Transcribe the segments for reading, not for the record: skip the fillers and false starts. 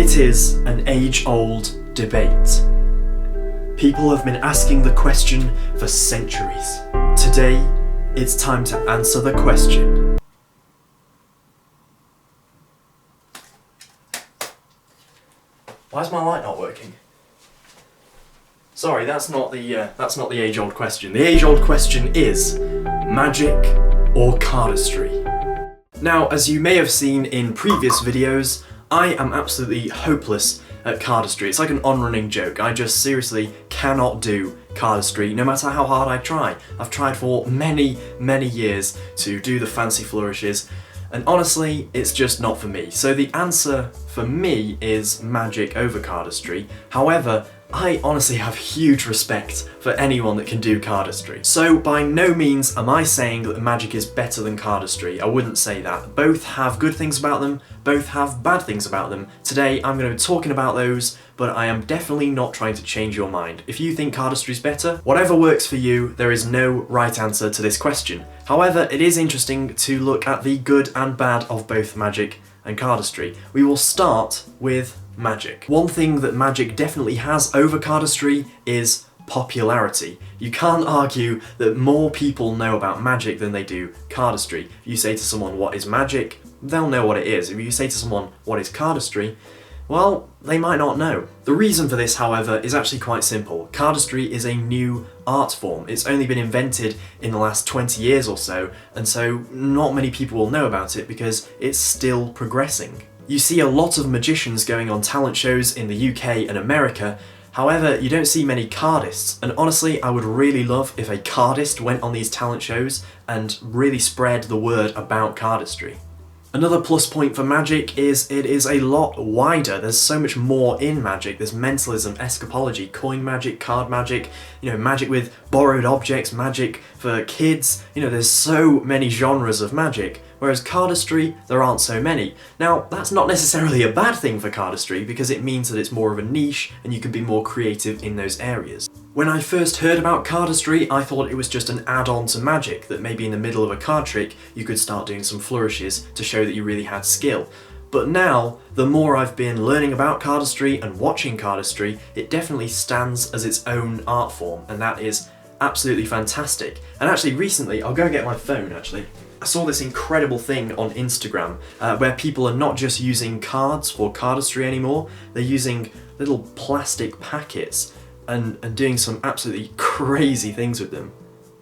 It is an age-old debate. People have been asking the question for centuries. Today, it's time to answer the question. Why is my light not working? Sorry, that's not the age-old question. The age-old question is magic or cardistry. Now, as you may have seen in previous videos, I am absolutely hopeless at cardistry. It's like an on-running joke. I just seriously cannot do cardistry, no matter how hard I try. I've tried for many years to do the fancy flourishes, and honestly, it's just not for me. So the answer for me is magic over cardistry. However, I honestly have huge respect for anyone that can do cardistry. So by no means am I saying that magic is better than cardistry. I wouldn't say that. Both have good things about them, both have bad things about them. Today I'm going to be talking about those, but I am definitely not trying to change your mind. If you think cardistry is better, whatever works for you, there is no right answer to this question. However, it is interesting to look at the good and bad of both magic and cardistry. We will start with magic. One thing that magic definitely has over cardistry is popularity. You can't argue that more people know about magic than they do cardistry. If you say to someone, what is magic? They'll know what it is. If you say to someone, what is cardistry? Well, they might not know. The reason for this, however, is actually quite simple. Cardistry is a new art form. It's only been invented in the last 20 years or so, and so not many people will know about it because it's still progressing. You see a lot of magicians going on talent shows in the UK and America, however, you don't see many cardists, and honestly, I would really love if a cardist went on these talent shows and really spread the word about cardistry. Another plus point for magic is it is a lot wider. There's so much more in magic. There's mentalism, escapology, coin magic, card magic, magic with borrowed objects, magic for kids. There's so many genres of magic. Whereas cardistry, there aren't so many. Now, that's not necessarily a bad thing for cardistry because it means that it's more of a niche and you can be more creative in those areas. When I first heard about cardistry, I thought it was just an add-on to magic, that maybe in the middle of a card trick you could start doing some flourishes to show that you really had skill. But now, the more I've been learning about cardistry and watching cardistry, it definitely stands as its own art form, and that is absolutely fantastic. And actually recently, I'll go and get my phone actually. I saw this incredible thing on Instagram where people are not just using cards for cardistry anymore, they're using little plastic packets and doing some absolutely crazy things with them.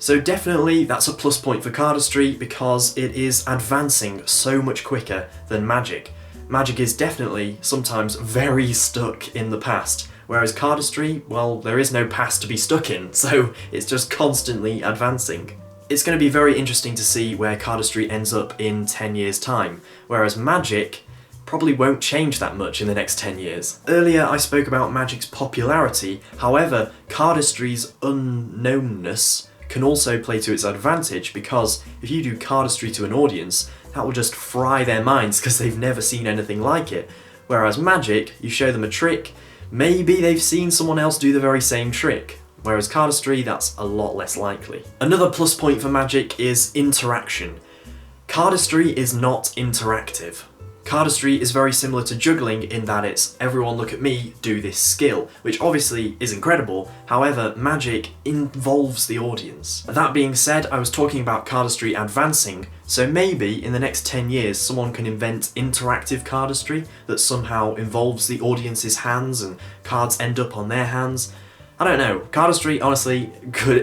So definitely that's a plus point for cardistry because it is advancing so much quicker than magic. Magic is definitely sometimes very stuck in the past, whereas cardistry, well, there is no past to be stuck in, so it's just constantly advancing. It's going to be very interesting to see where cardistry ends up in 10 years' time, whereas magic probably won't change that much in the next 10 years. Earlier I spoke about magic's popularity, however, cardistry's unknownness can also play to its advantage because if you do cardistry to an audience, that will just fry their minds because they've never seen anything like it. Whereas magic, you show them a trick, maybe they've seen someone else do the very same trick. Whereas cardistry, that's a lot less likely. Another plus point for magic is interaction. Cardistry is not interactive. Cardistry is very similar to juggling in that it's everyone look at me, do this skill, which obviously is incredible, however, magic involves the audience. That being said, I was talking about cardistry advancing, so maybe in the next 10 years someone can invent interactive cardistry that somehow involves the audience's hands and cards end up on their hands. I don't know, cardistry, honestly,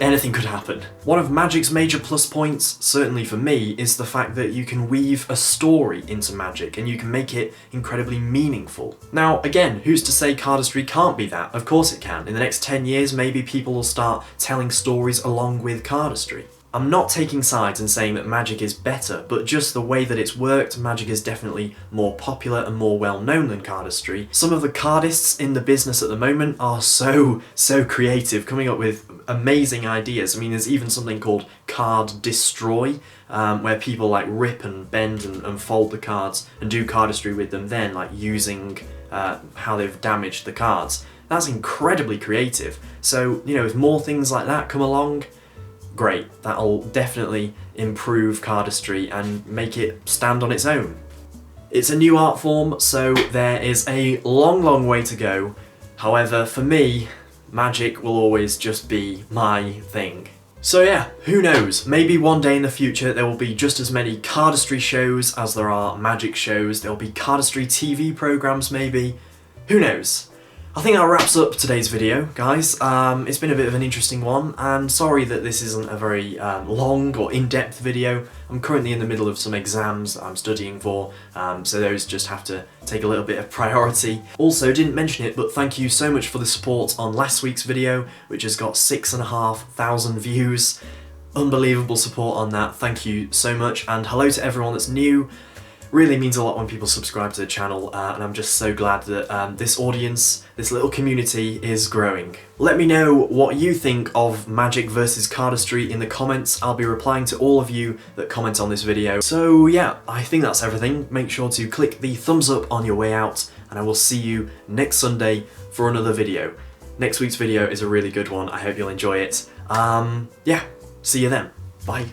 anything could happen. One of magic's major plus points, certainly for me, is the fact that you can weave a story into magic and you can make it incredibly meaningful. Now, again, who's to say cardistry can't be that? Of course it can. In the next 10 years, maybe people will start telling stories along with cardistry. I'm not taking sides and saying that magic is better, but just the way that it's worked, magic is definitely more popular and more well-known than cardistry. Some of the cardists in the business at the moment are so creative, coming up with amazing ideas. I mean, there's even something called Cardistry, where people like rip and bend and fold the cards and do cardistry with them then, like using how they've damaged the cards. That's incredibly creative. So, if more things like that come along, great, that'll definitely improve cardistry and make it stand on its own. It's a new art form, so there is a long way to go. However, for me, magic will always just be my thing. So yeah, who knows, maybe one day in the future there will be just as many cardistry shows as there are magic shows. There'll be cardistry TV programs maybe, who knows. I think that wraps up today's video, guys. It's been a bit of an interesting one, and sorry that this isn't a very long or in-depth video. I'm currently in the middle of some exams that I'm studying for, so those just have to take a little bit of priority. Also, didn't mention it, but thank you so much for the support on last week's video, which has got 6,500 views. Unbelievable support on that, thank you so much, and hello to everyone that's new. Really means a lot when people subscribe to the channel, and I'm just so glad that this audience, this little community, is growing. Let me know what you think of magic versus cardistry in the comments. I'll be replying to all of you that comment on this video. So yeah, I think that's everything. Make sure to click the thumbs up on your way out, and I will see you next Sunday for another video. Next week's video is a really good one. I hope you'll enjoy it. Yeah, see you then. Bye.